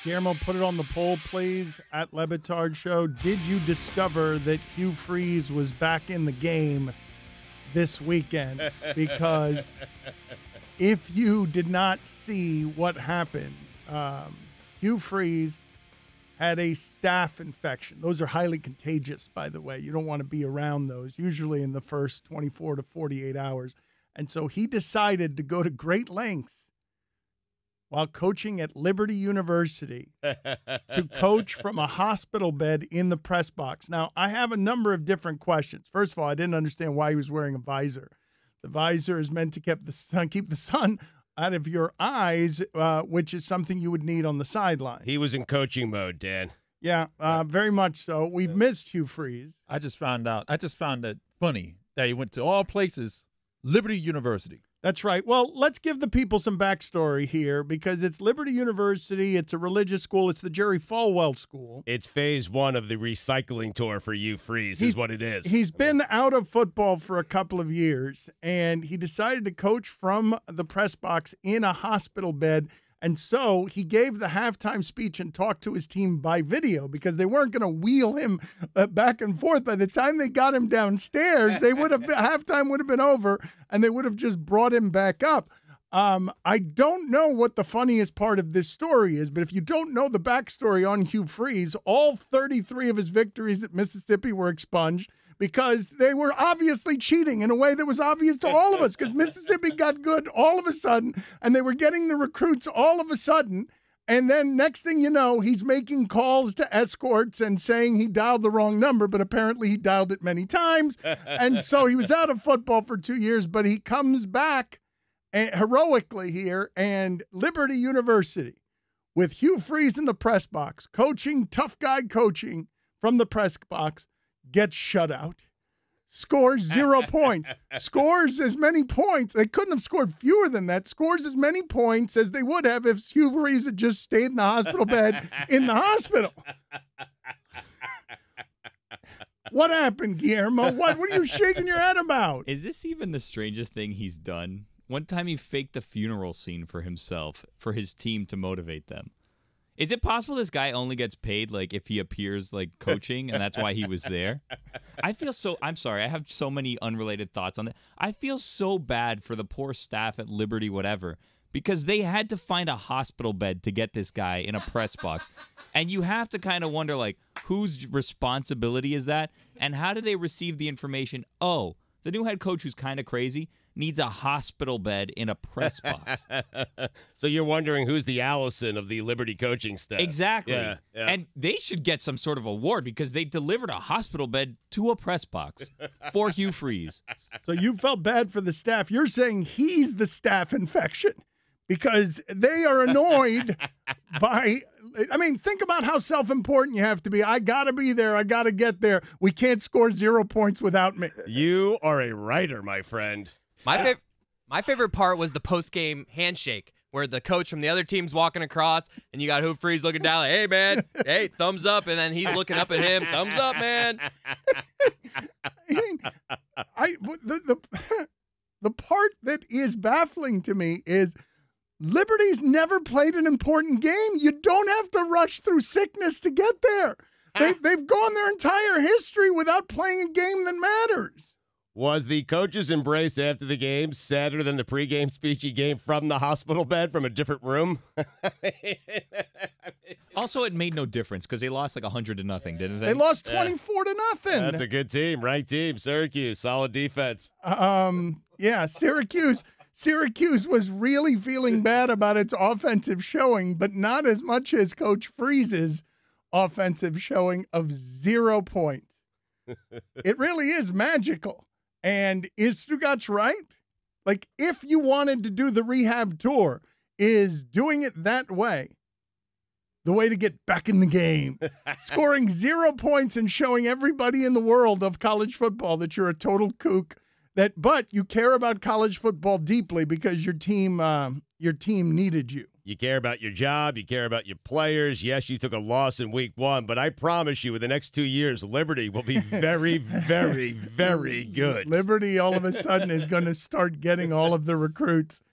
Guillermo, put it on the poll, please, at LeBatard Show. Did you discover that Hugh Freeze was back in the game this weekend? Because if you did not see what happened, Hugh Freeze had a staph infection. Those are highly contagious, by the way. You don't want to be around those, usually in the first 24 to 48 hours. And so he decided to go to great lengths while coaching at Liberty University to coach from a hospital bed in the press box. Now, I have a number of different questions. First of all, I didn't understand why he was wearing a visor. The visor is meant to keep the sun out of your eyes, which is something you would need on the sideline. He was in coaching mode, Dan. Yeah, very much so. We've missed Hugh Freeze. I just found it funny that he went to all places, Liberty University. That's right. Well, let's give the people some backstory here because it's Liberty University. It's a religious school. It's the Jerry Falwell School. It's phase one of the recycling tour for Hugh Freeze is what it is. He's been out of football for a couple of years, and he decided to coach from the press box in a hospital bed. And so he gave the halftime speech and talked to his team by video because they weren't going to wheel him back and forth. By the time they got him downstairs, halftime would have been over, and they would have just brought him back up. I don't know what the funniest part of this story is, but if you don't know the backstory on Hugh Freeze, all 33 of his victories at Mississippi were expunged because they were obviously cheating in a way that was obvious to all of us because Mississippi got good all of a sudden, and they were getting the recruits all of a sudden. And then next thing you know, he's making calls to escorts and saying he dialed the wrong number, but apparently he dialed it many times. And so he was out of football for 2 years, but he comes back heroically here, and Liberty University with Hugh Freeze in the press box, coaching, tough guy coaching from the press box, gets shut out, scores 0 points, scores as many points. They couldn't have scored fewer than that, scores as many points as they would have if Hugh Freeze had just stayed in the hospital bed in the hospital. What happened, Guillermo? What are you shaking your head about? Is this even the strangest thing he's done? One time he faked a funeral scene for himself, for his team to motivate them. Is it possible this guy only gets paid like if he appears like coaching and that's why he was there? I'm sorry, I have so many unrelated thoughts on that. I feel so bad for the poor staff at Liberty whatever because they had to find a hospital bed to get this guy in a press box. And you have to kind of wonder like whose responsibility is that and how do they receive the information? Oh, the new head coach who's kind of crazy needs a hospital bed in a press box. So you're wondering who's the Allison of the Liberty coaching staff. Exactly. Yeah. And they should get some sort of award because they delivered a hospital bed to a press box for Hugh Freeze. So you felt bad for the staff. You're saying he's the staph infection because they are annoyed by... I mean, think about how self-important you have to be. I got to be there. I got to get there. We can't score 0 points without me. You are a writer, my friend. My favorite part was the post-game handshake where the coach from the other team's walking across and you got Hugh Freeze looking down like, hey, man, hey, thumbs up. And then he's looking up at him, thumbs up, man. The part that is baffling to me is Liberty's never played an important game. You don't have to rush through sickness to get there. They've gone their entire history without playing a game that matters. Was the coach's embrace after the game sadder than the pregame speech he gave from the hospital bed from a different room? Also, it made no difference because they lost like 100-0, didn't they? They lost 24-0. That's a good team. Ranked team. Syracuse. Solid defense. Yeah, Syracuse was really feeling bad about its offensive showing, but not as much as Coach Freeze's offensive showing of 0 points. It really is magical. And is Stugatz right? Like, if you wanted to do the rehab tour, is doing it that way the way to get back in the game? Scoring 0 points and showing everybody in the world of college football that you're a total kook, but you care about college football deeply because your team needed you. You care about your job. You care about your players. Yes, you took a loss in week 1, but I promise you, in the next 2 years, Liberty will be very, very, very good. Liberty all of a sudden is going to start getting all of the recruits.